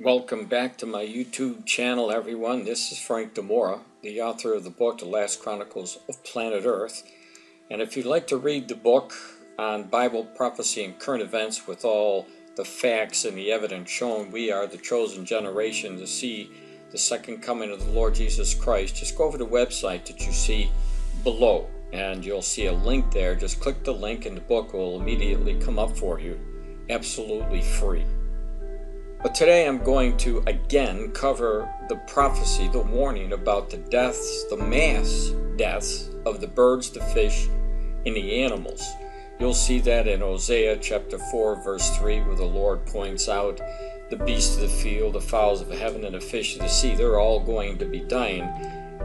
Welcome back to my YouTube channel, everyone. This is Frank DiMora, the author of the book, The Last Chronicles of Planet Earth. And if you'd like to read the book on Bible prophecy and current events with all the facts and the evidence showing we are the chosen generation to see the second coming of the Lord Jesus Christ, just go over to the website that you see below, and you'll see a link there. Just click the link and the book will immediately come up for you, absolutely free. But today I'm going to again cover the prophecy, the warning about the deaths, the mass deaths of the birds, the fish, and the animals. You'll see that in Hosea chapter 4 verse 3, where the Lord points out the beasts of the field, the fowls of heaven, and the fish of the sea. They're all going to be dying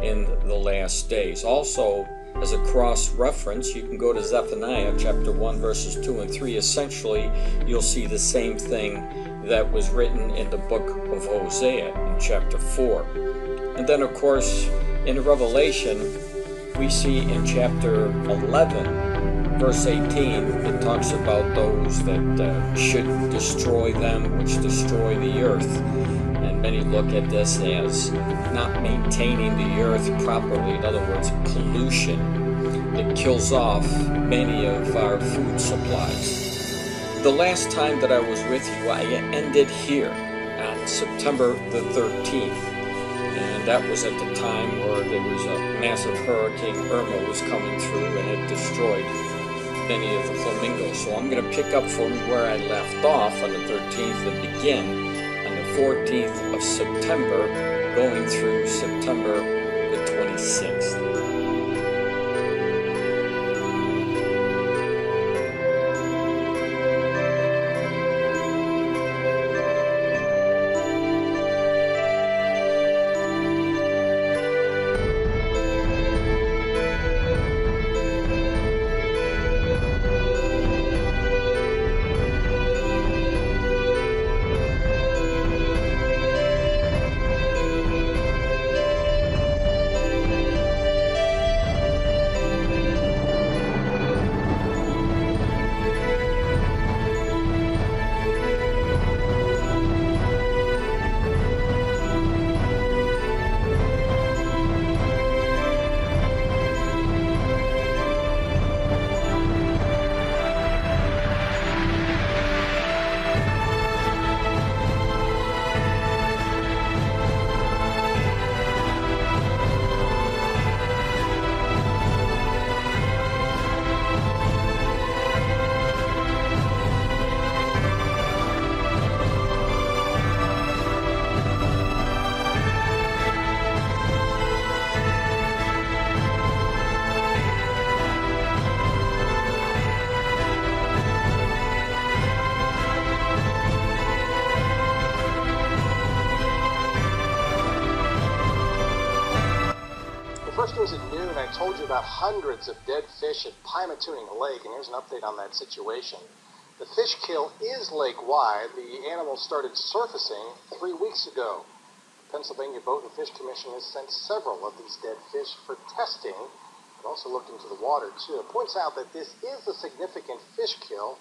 in the last days. Also, as a cross-reference, you can go to Zephaniah chapter 1 verses 2 and 3. Essentially, you'll see the same thing that was written in the book of Hosea in chapter 4. And then, of course, in Revelation, we see in chapter 11, verse 18, it talks about those that should destroy them, which destroy the earth. And many look at this as not maintaining the earth properly. In other words, pollution that kills off many of our food supplies. The last time that I was with you, I ended here on September the 13th. And that was at the time where there was a massive hurricane, Irma, was coming through and it destroyed many of the flamingos. So I'm going to pick up from where I left off on the 13th and begin on the 14th of September, going through September the 26th. First news at noon, I told you about hundreds of dead fish at Pymatuning Lake, and here's an update on that situation. The fish kill is lake-wide. The animals started surfacing 3 weeks ago. The Pennsylvania Boat and Fish Commission has sent several of these dead fish for testing. It also looked into the water, too. It points out that this is a significant fish kill.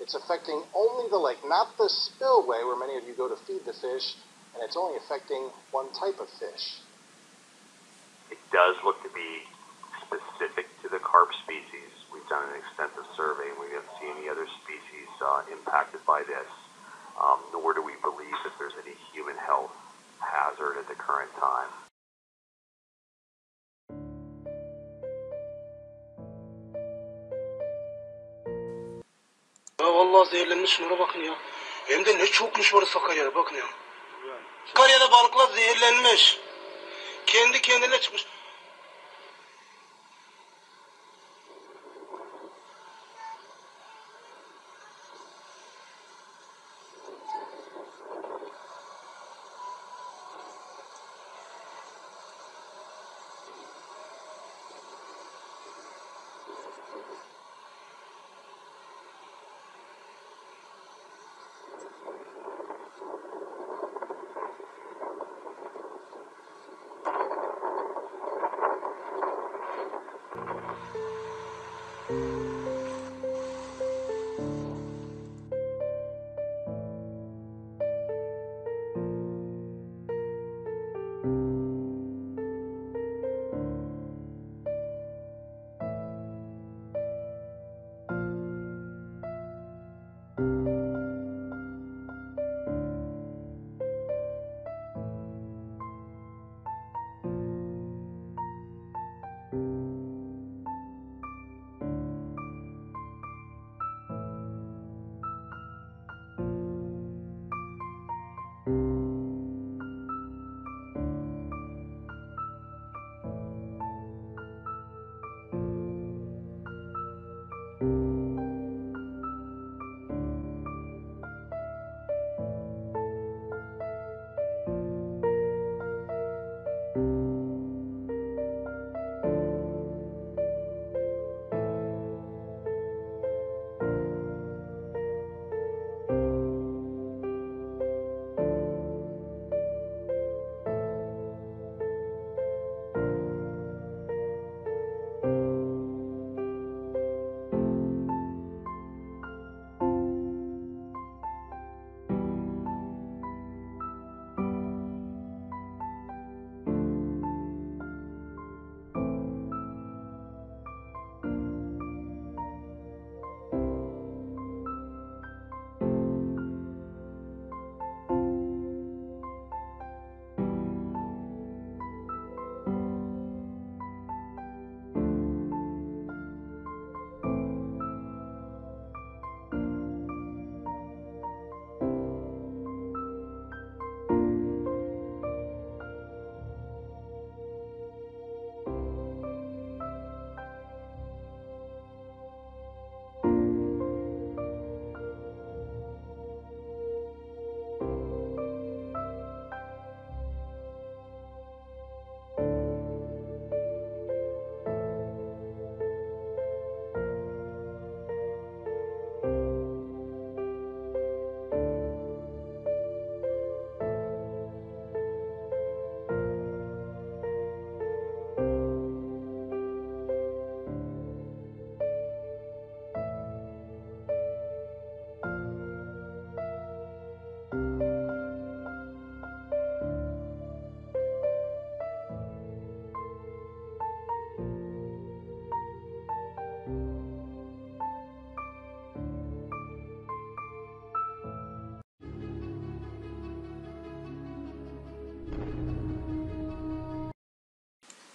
It's affecting only the lake, not the spillway where many of you go to feed the fish, and it's only affecting one type of fish. It does look to be specific to the carp species. We've done an extensive survey and we haven't seen any other species impacted by this, nor do we believe that there's any human health hazard at the current time. Vallahi zehirlenmiş şunlara bakın ya. Hem de ne çokmuş var Sakarya'da bakın ya. Sakarya'da balıklar zehirlenmiş. Kendi kendine çıkmış.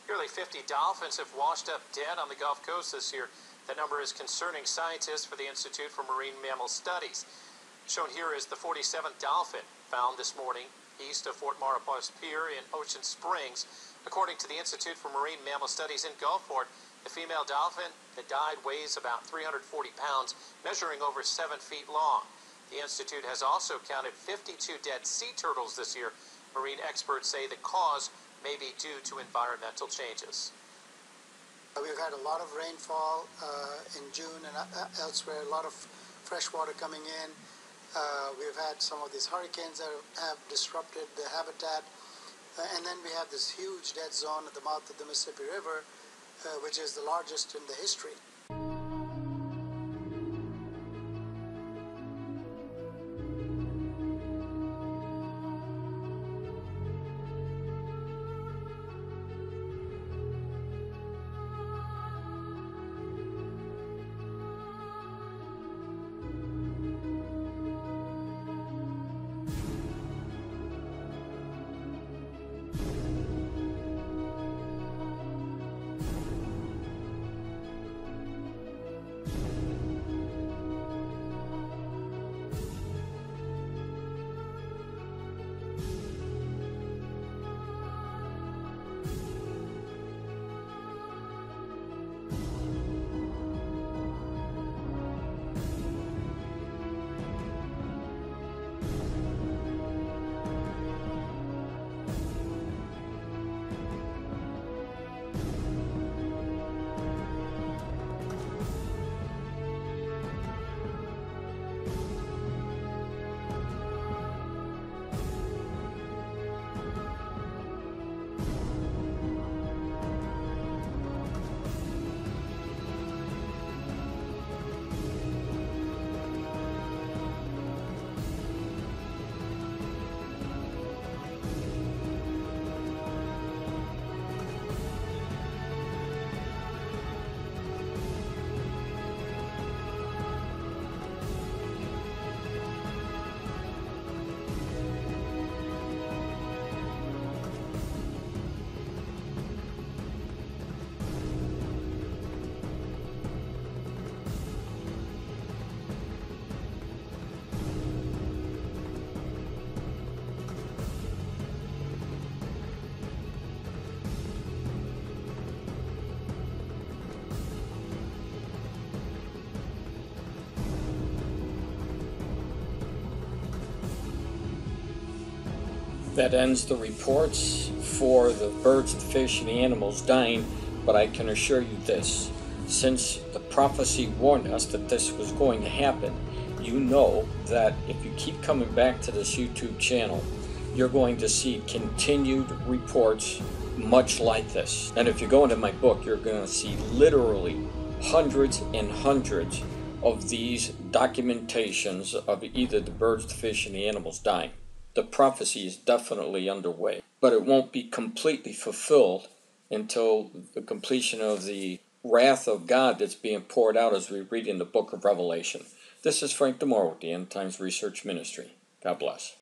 Nearly 50 dolphins have washed up dead on the Gulf Coast this year. The number is concerning scientists for the Institute for Marine Mammal Studies. Shown here is the 47th dolphin found this morning east of Fort Maurepas Pier in Ocean Springs. According to the Institute for Marine Mammal Studies in Gulfport, the female dolphin that died weighs about 340 pounds, measuring over 7 feet long. The Institute has also counted 52 dead sea turtles this year. Marine experts say the cause may be due to environmental changes. We've had a lot of rainfall in June and elsewhere, a lot of fresh water coming in. We've had some of these hurricanes that have disrupted the habitat. And then we have this huge dead zone at the mouth of the Mississippi River, which is the largest in the history. That ends the reports for the birds, the fish, and the animals dying, but I can assure you this. Since the prophecy warned us that this was going to happen, you know that if you keep coming back to this YouTube channel, you're going to see continued reports much like this. And if you go into my book, you're going to see literally hundreds and hundreds of these documentations of either the birds, the fish, and the animals dying. The prophecy is definitely underway, but it won't be completely fulfilled until the completion of the wrath of God that's being poured out as we read in the book of Revelation. This is Frank DiMora with the End Times Research Ministry. God bless.